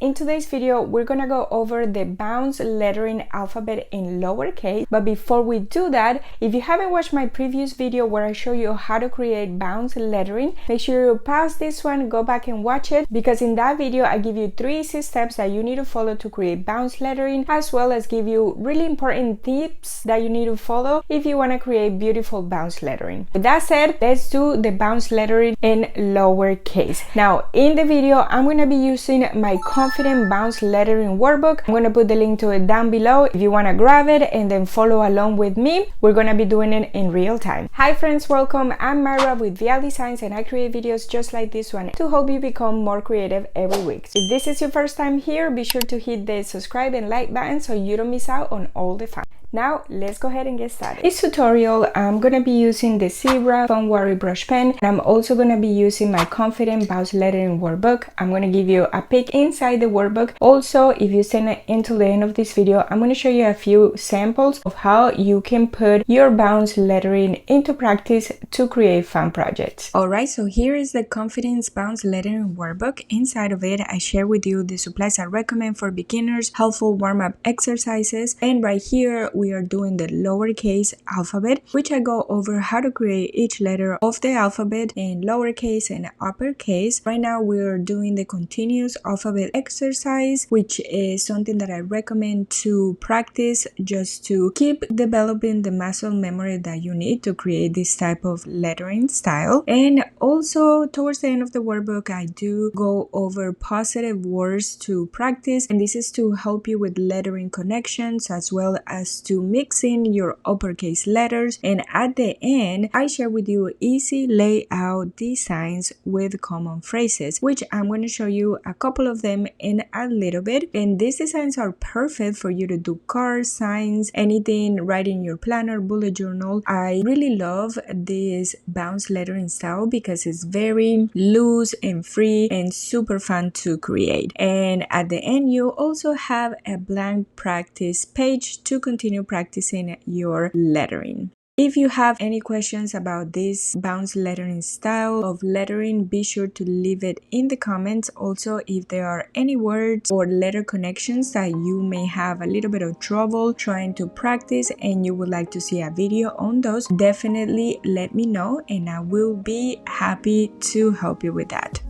In today's video, we're gonna go over the bounce lettering alphabet in lowercase. But before we do that, if you haven't watched my previous video where I show you how to create bounce lettering, make sure you pause this one, go back and watch it, because in that video I give you 3 easy steps that you need to follow to create bounce lettering, as well as give you really important tips that you need to follow if you want to create beautiful bounce lettering. With that said, let's do the bounce lettering in lowercase. Now in the video, I'm going to be using my Confident Bounce Lettering Workbook. I'm going to put the link to it down below if you want to grab it and then follow along with me. We're going to be doing it in real time. Hi friends, welcome. I'm Myra with Vial Designs, and I create videos just like this one to help you become more creative every week. So if this is your first time here, be sure to hit the subscribe and like button so you don't miss out on all the fun. Now let's go ahead and get started. This tutorial, I'm going to be using the Zebra Fun Worry brush pen, and I'm also going to be using my Confident Bounce Lettering Workbook. I'm going to give you a peek inside the workbook. Also, if you stay until the end of this video, I'm going to show you a few samples of how you can put your bounce lettering into practice to create fun projects. Alright, so here is the Confidence Bounce Lettering Workbook. Inside of it, I share with you the supplies I recommend for beginners, helpful warm-up exercises, and right here we are doing the lowercase alphabet, which I go over how to create each letter of the alphabet in lowercase and uppercase. Right now we are doing the continuous alphabet exercise, which is something that I recommend to practice just to keep developing the muscle memory that you need to create this type of lettering style. And also towards the end of the workbook, I do go over positive words to practice, and this is to help you with lettering connections as well as to mix in your uppercase letters. And at the end, I share with you easy layout designs with common phrases, which I'm going to show you a couple of them in a little bit. And these designs are perfect for you to do cards, signs, anything, write in your planner, bullet journal. I really love this bounce lettering style because it's very loose and free and super fun to create. And at the end, you also have a blank practice page to continue practicing your lettering. If you have any questions about this bounce lettering style of lettering, be sure to leave it in the comments. Also, if there are any words or letter connections that you may have a little bit of trouble trying to practice and you would like to see a video on those, definitely let me know and I will be happy to help you with that.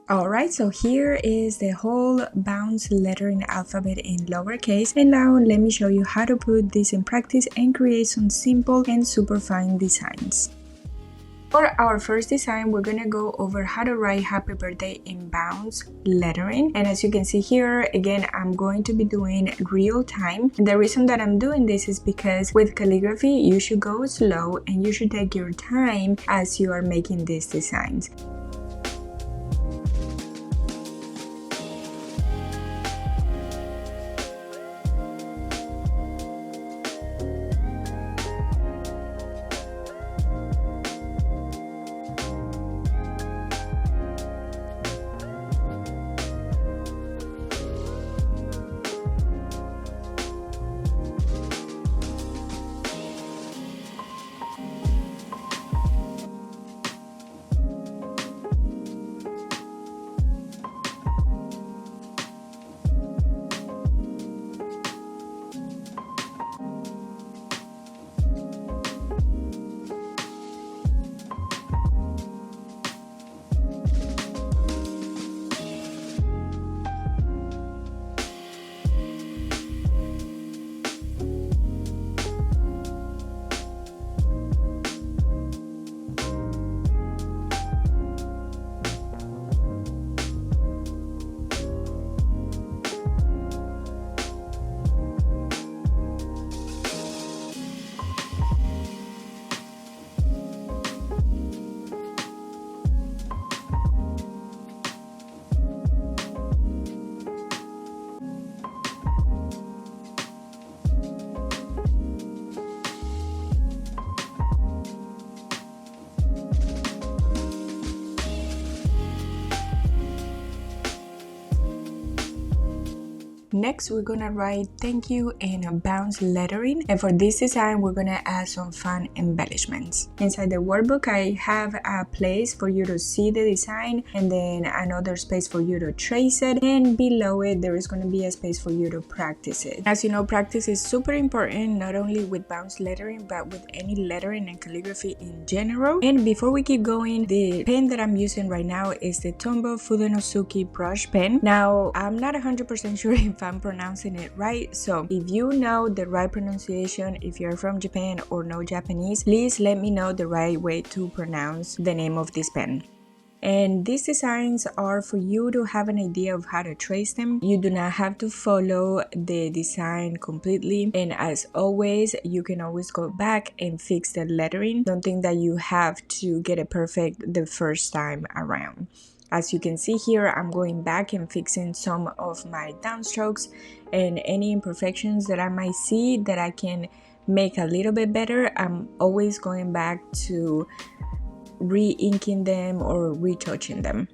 Alright, so here is the whole bounce lettering alphabet in lowercase, and now let me show you how to put this in practice and create some simple and super fun designs. For our first design, we're gonna go over how to write happy birthday in bounce lettering. And as you can see here, again, I'm going to be doing real time. And the reason that I'm doing this is because with calligraphy, you should go slow and you should take your time as you are making these designs. Next, we're gonna write thank you in a bounce lettering, and for this design we're gonna add some fun embellishments. Inside the workbook I have a place for you to see the design, and then another space for you to trace it, and below it there is going to be a space for you to practice it. As you know, practice is super important, not only with bounce lettering but with any lettering and calligraphy in general. And before we keep going, the pen that I'm using right now is the Tombow Fudenosuke brush pen. Now I'm not 100% sure if I'm pronouncing it right, so if you know the right pronunciation, if you're from Japan or know Japanese, please let me know the right way to pronounce the name of this pen. And these designs are for you to have an idea of how to trace them. You do not have to follow the design completely, and as always, you can always go back and fix the lettering. Don't think that you have to get it perfect the first time around. As you can see here, I'm going back and fixing some of my downstrokes and any imperfections that I might see that I can make a little bit better. I'm always going back to re-inking them or retouching them.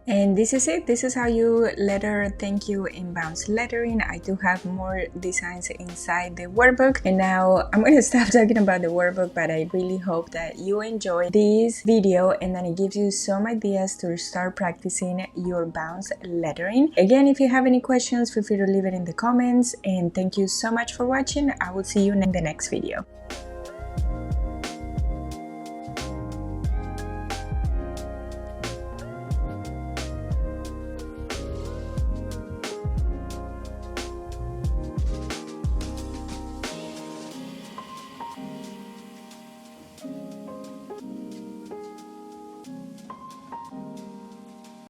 And this is it. This is how you letter thank you in bounce lettering. I do have more designs inside the workbook, and now I'm going to stop talking about the workbook, but I really hope that you enjoyed this video and that it gives you some ideas to start practicing your bounce lettering. Again, if you have any questions, feel free to leave it in the comments, and thank you so much for watching. I will see you in the next video.